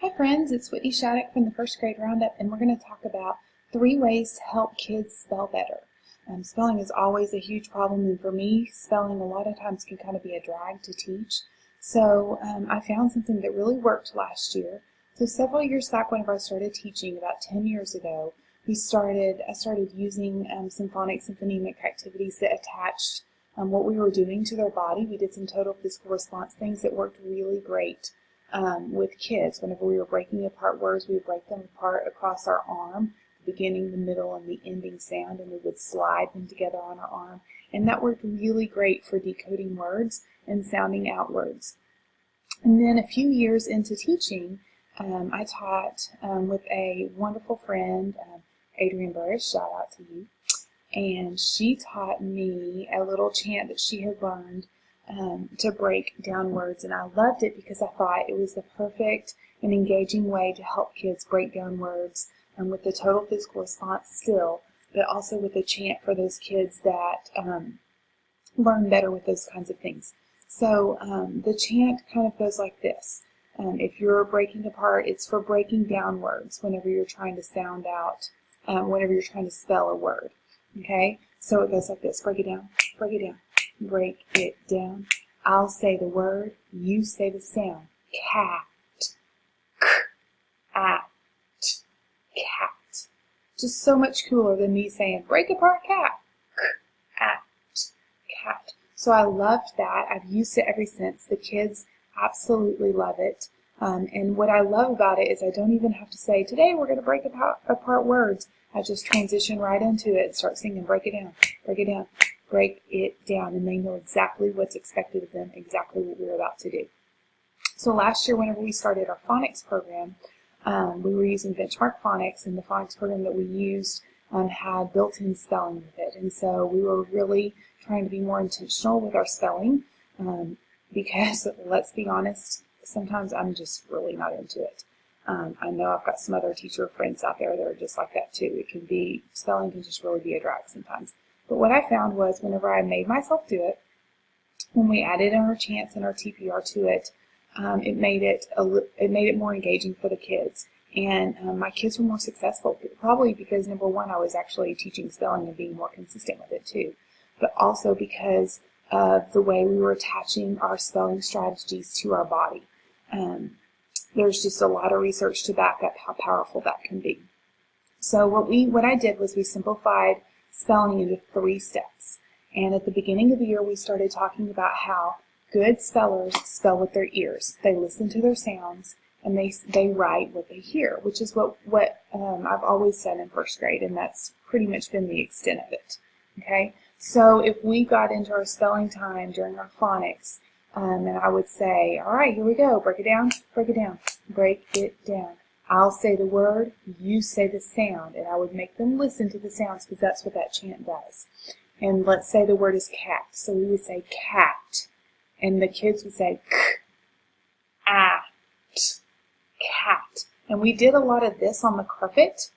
Hi friends, it's Whitney Shattuck from the First Grade Roundup, and we're going to talk about 3 ways to help kids spell better. Spelling is always a huge problem, and for me, spelling a lot of times can kind of be a drag to teach. So I found something that really worked last year. So several years back, whenever I started teaching, about 10 years ago, I started using some phonics and phonemic activities that attached what we were doing to their body. We did some total physical response things that worked really great with kids. Whenever we were breaking apart words, we would break them apart across our arm, the beginning, the middle, and the ending sound, and we would slide them together on our arm. And that worked really great for decoding words and sounding out words. And then a few years into teaching, I taught with a wonderful friend, Adrienne Burris, shout out to you, and she taught me a little chant that she had learned to break down words, and I loved it because I thought it was the perfect and engaging way to help kids break down words with the total physical response still, but also with a chant for those kids that learn better with those kinds of things. So the chant kind of goes like this. If you're breaking apart, it's for breaking down words whenever you're trying to sound out, whenever you're trying to spell a word. Okay, so it goes like this. Break it down, break it down, break it down. I'll say the word, you say the sound. Cat, k-at, cat. Just so much cooler than me saying, break apart cat, k-at, cat. So I loved that. I've used it ever since. The kids absolutely love it. And what I love about it is I don't even have to say, today we're going to break apart words. I just transition right into it and start singing, break it down, break it down, break it down. And they know exactly what's expected of them, exactly what we're about to do. So last year, whenever we started our phonics program, we were using benchmark phonics, and the phonics program that we used had built-in spelling with it. And so we were really trying to be more intentional with our spelling because, let's be honest, sometimes I'm just really not into it. I know I've got some other teacher friends out there that are just like that too. Spelling can just really be a drag sometimes. But what I found was whenever I made myself do it, when we added in our chants and our TPR to it, it made it more engaging for the kids. And my kids were more successful, probably because, number one, I was actually teaching spelling and being more consistent with it too, but also because of the way we were attaching our spelling strategies to our body. There's just a lot of research to back up how powerful that can be. So what I did was we simplified spelling into 3 steps. And at the beginning of the year, we started talking about how good spellers spell with their ears. They listen to their sounds and they write what they hear, which is what I've always said in first grade, and that's pretty much been the extent of it. Okay, so if we got into our spelling time during our phonics, and I would say, all right, here we go, break it down, break it down, break it down. I'll say the word, you say the sound, and I would make them listen to the sounds because that's what that chant does. And let's say the word is cat, so we would say cat, and the kids would say k-at, cat. And we did a lot of this on the carpet,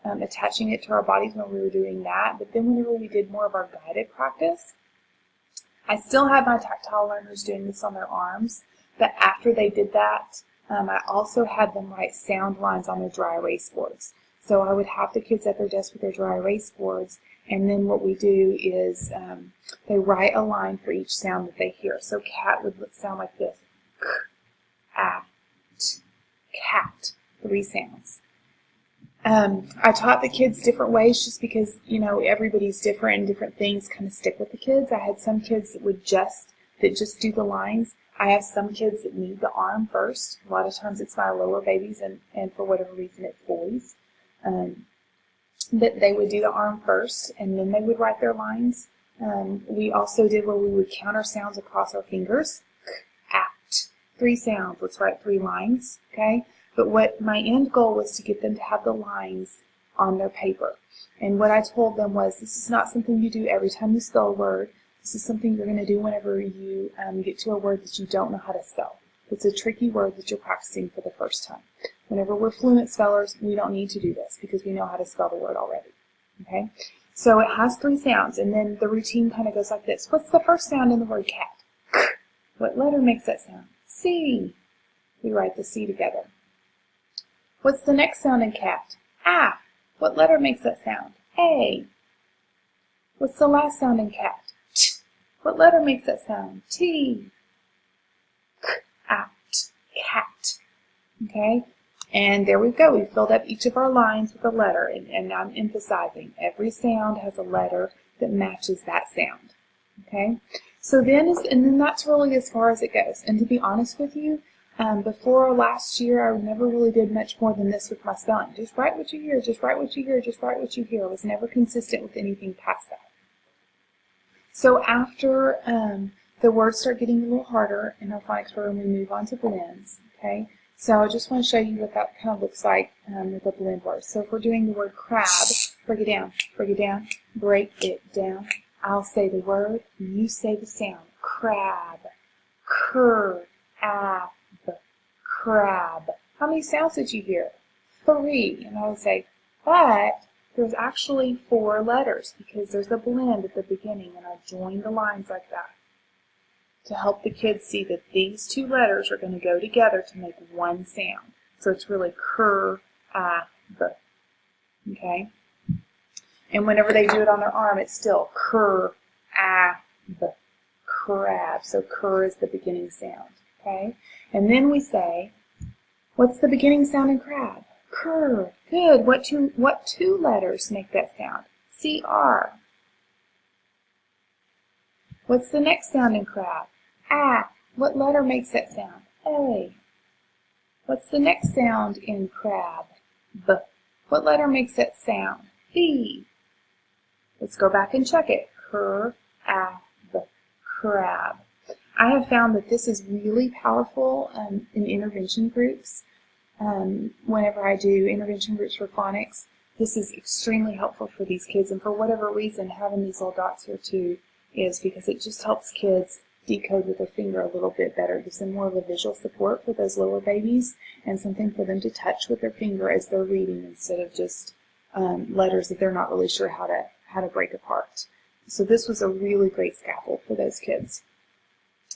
attaching it to our bodies when we were doing that, but then whenever we did more of our guided practice, I still had my tactile learners doing this on their arms, but after they did that, I also had them write sound lines on their dry erase boards. So I would have the kids at their desk with their dry erase boards, and then what we do is they write a line for each sound that they hear. So cat would sound like this, k-at, cat, 3 sounds. I taught the kids different ways just because, everybody's different and different things kind of stick with the kids. I had some kids that just do the lines. I have some kids that need the arm first. A lot of times it's my lower babies, and for whatever reason it's boys. That they would do the arm first, and then they would write their lines. We also did where we would count our sounds across our fingers. K-at, 3 sounds. Let's write 3 lines, okay? But what my end goal was to get them to have the lines on their paper. And what I told them was, this is not something you do every time you spell a word. This is something you're going to do whenever you get to a word that you don't know how to spell. It's a tricky word that you're practicing for the first time. Whenever we're fluent spellers, we don't need to do this because we know how to spell the word already. Okay? So it has 3 sounds, and then the routine kind of goes like this. What's the first sound in the word cat? What letter makes that sound? C. We write the C together. What's the next sound in cat? Ah. What letter makes that sound? A. What's the last sound in cat? T. What letter makes that sound? T. Cat. Cat. Okay? And there we go. We filled up each of our lines with a letter. And I'm emphasizing every sound has a letter that matches that sound. Okay? So then that's really as far as it goes. And to be honest with you, before last year, I never really did much more than this with my spelling. Just write what you hear, just write what you hear, just write what you hear. I was never consistent with anything past that. So after the words start getting a little harder in our phonics program, we move on to blends. Okay? So I just want to show you what that kind of looks like with a blend word. So if we're doing the word crab, break it down, break it down, break it down. I'll say the word, you say the sound. Crab, crab, crab. How many sounds did you hear? 3. And I would say, but there's actually 4 letters because there's a blend at the beginning, and I joined the lines like that to help the kids see that these 2 letters are going to go together to make one sound. So it's really crab. Okay? And whenever they do it on their arm, it's still crab, crab. So cur is the beginning sound. Okay? And then we say, what's the beginning sound in crab? Cur. Good. What two letters make that sound? CR. What's the next sound in crab? Ah. What letter makes that sound? A. What's the next sound in crab? B. What letter makes that sound? B. Let's go back and check it. Crab, crab. I have found that this is really powerful in intervention groups. Whenever I do intervention groups for phonics, this is extremely helpful for these kids. And for whatever reason, having these little dots here too is because it just helps kids decode with their finger a little bit better. It gives them more of a visual support for those lower babies and something for them to touch with their finger as they're reading instead of just letters that they're not really sure how to break apart. So this was a really great scaffold for those kids.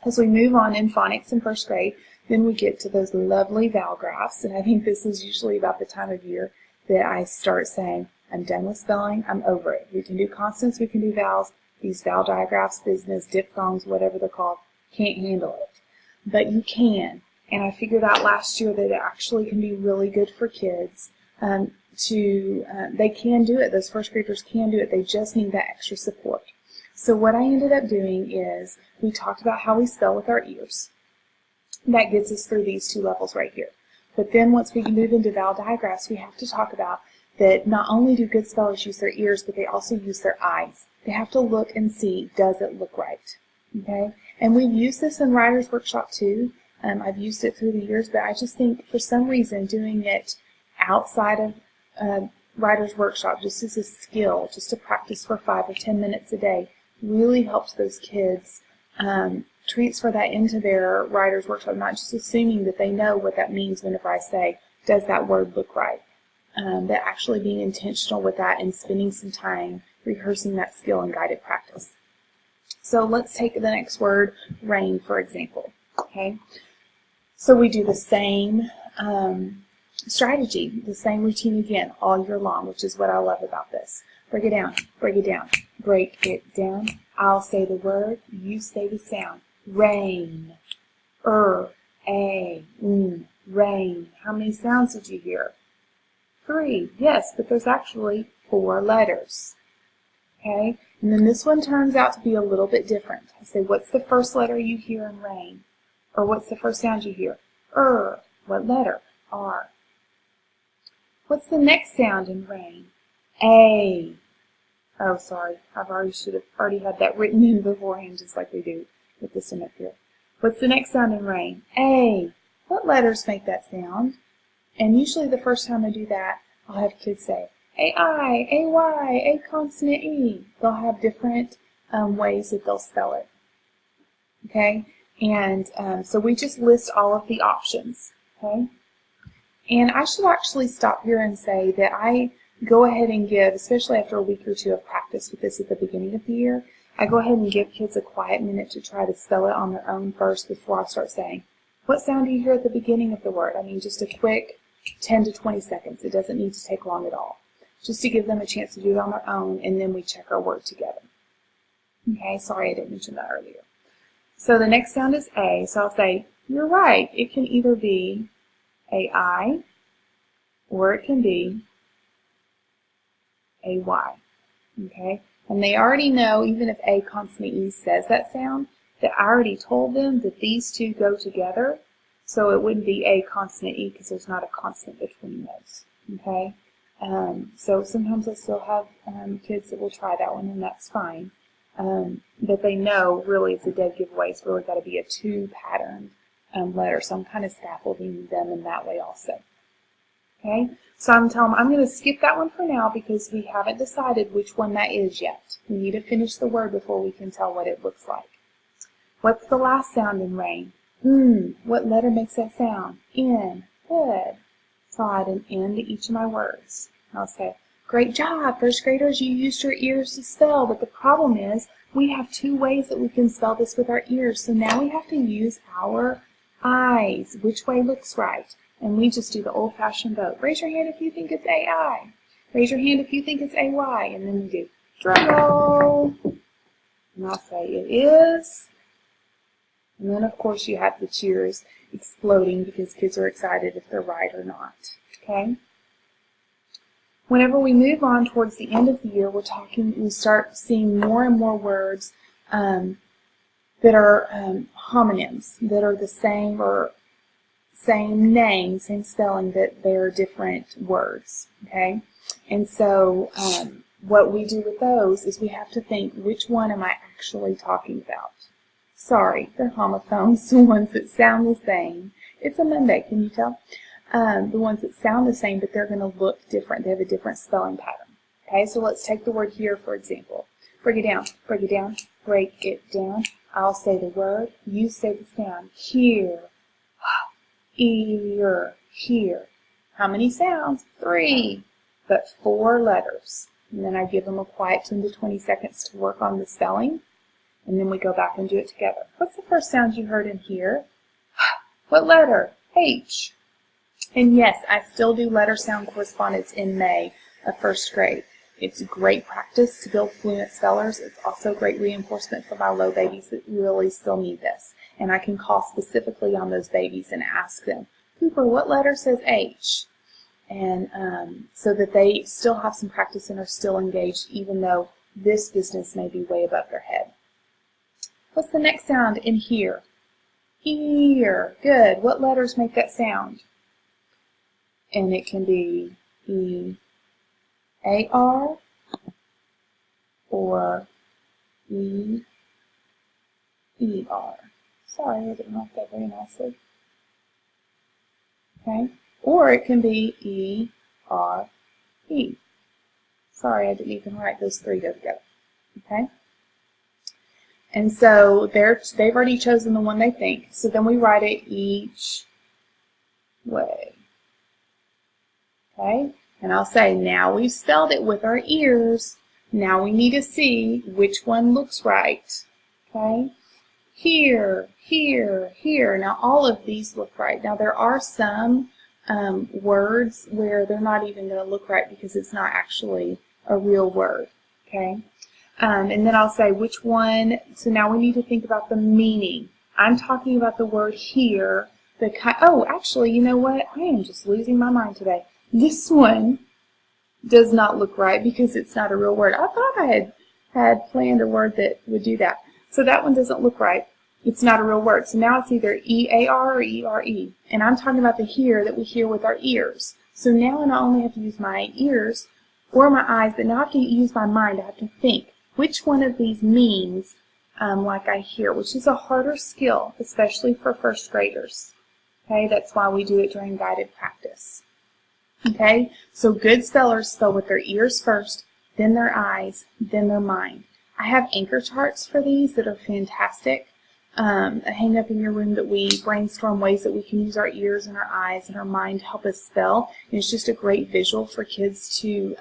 As we move on in phonics in first grade, then we get to those lovely vowel graphs, and I think this is usually about the time of year that I start saying, I'm done with spelling, I'm over it. We can do consonants, we can do vowels, these vowel digraphs, business, diphthongs, whatever they're called, can't handle it. But you can, and I figured out last year that it actually can be really good for kids they can do it, those first graders can do it, they just need that extra support. So what I ended up doing is we talked about how we spell with our ears. That gets us through these 2 levels right here. But then once we move into vowel digraphs, we have to talk about that not only do good spellers use their ears, but they also use their eyes. They have to look and see, does it look right? Okay? And we've used this in Writer's Workshop too. I've used it through the years, but I just think for some reason doing it outside of Writer's Workshop just as a skill, just to practice for 5 or 10 minutes a day, really helps those kids transfer that into their Writer's Workshop, not just assuming that they know what that means whenever I say, does that word look right? But actually being intentional with that and spending some time rehearsing that skill in guided practice. So let's take the next word, rain, for example. Okay, so we do the same strategy, the same routine again all year long, which is what I love about this. Break it down, break it down, break it down. I'll say the word, you say the sound. Rain, rain. How many sounds did you hear? 3, yes, but there's actually 4 letters. Okay, and then this one turns out to be a little bit different. I say, what's the first letter you hear in rain? Or what's the first sound you hear? What letter? R. What's the next sound in rain? A. Oh, sorry, should have already had that written in beforehand, just like we do with this one up here. What's the next sound in rain? A. What letters make that sound? And usually the first time I do that, I'll have kids say A-I, A-Y, A consonant E. They'll have different ways that they'll spell it. Okay? And so we just list all of the options. Okay? And I should actually stop here and say that I go ahead and give, especially after a week or 2 of practice with this at the beginning of the year, I go ahead and give kids a quiet minute to try to spell it on their own first before I start saying, what sound do you hear at the beginning of the word? I mean, just a quick 10 to 20 seconds. It doesn't need to take long at all. Just to give them a chance to do it on their own, and then we check our word together. Okay, sorry I didn't mention that earlier. So the next sound is A, so I'll say, you're right, it can either be A-I, or it can be A-Y. Okay, and they already know, even if A consonant E says that sound, that I already told them that these two go together, so it wouldn't be A consonant E because there's not a consonant between those. Okay, so sometimes I still have kids that will try that one, and that's fine. But they know really it's a dead giveaway. It's really got to be a two-patterned letter, so I'm kind of scaffolding them in that way also. Okay, so I'm telling them I'm going to skip that one for now because we haven't decided which one that is yet. We need to finish the word before we can tell what it looks like. What's the last sound in rain? What letter makes that sound? N. Good. So I'll add an N to each of my words. I'll say, great job, first graders, you used your ears to spell, but the problem is we have two ways that we can spell this with our ears, so now we have to use our eyes. Which way looks right? And we just do the old-fashioned vote. Raise your hand if you think it's A-I. Raise your hand if you think it's A-Y. And then we do drum roll. And I'll say it is. And then, of course, you have the cheers exploding because kids are excited if they're right or not. Okay? Whenever we move on towards the end of the year, we start seeing more and more words that are homonyms, that are the same or same name, same spelling, but they're different words. Okay? And so what we do with those is we have to think, which one am I actually talking about? Sorry, they're homophones, the ones that sound the same. It's a Monday, can you tell? The ones that sound the same, but they're going to look different. They have a different spelling pattern. Okay, so let's take the word here, for example. Break it down, break it down, break it down. I'll say the word, you say the sound. Here, ear, here. How many sounds? 3, but 4 letters. And then I give them a quiet 10 to 20 seconds to work on the spelling. And then we go back and do it together. What's the first sound you heard in here? What letter? H. And yes, I still do letter sound correspondence in May of first grade. It's great practice to build fluent spellers. It's also great reinforcement for my low babies that really still need this. And I can call specifically on those babies and ask them, Cooper, what letter says H? And so that they still have some practice and are still engaged, even though this business may be way above their head. What's the next sound in here? Ear. Good. What letters make that sound? And it can be E-A-R or E-E-R. Sorry, I didn't write that very nicely. Okay. Or it can be E-R-E. Sorry, I didn't even write those 3 together. Okay. And so they've already chosen the one they think. So then we write it each way. Okay? And I'll say, now we've spelled it with our ears. Now we need to see which one looks right. Okay? Here, here, here. Now all of these look right. Now there are some words where they're not even going to look right because it's not actually a real word. Okay? And then I'll say which one. So now we need to think about the meaning. I'm talking about the word here. Oh, actually, you know what? I am just losing my mind today. This one does not look right because it's not a real word. I thought I had planned a word that would do that. So that one doesn't look right. It's not a real word. So now it's either E-A-R or E-R-E. And I'm talking about the here that we hear with our ears. So now I not only have to use my ears or my eyes, but now I have to use my mind. I have to think which one of these means like I hear, which is a harder skill, especially for first graders. Okay, that's why we do it during guided practice. Okay, so good spellers spell with their ears first, then their eyes, then their mind. I have anchor charts for these that are fantastic. Hang up in your room that we brainstorm ways that we can use our ears and our eyes and our mind to help us spell. And it's just a great visual for kids to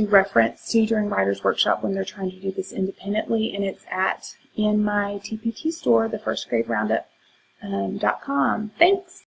reference to during Writer's Workshop when they're trying to do this independently. And it's in my TPT store, the first grade roundup.com. Thanks.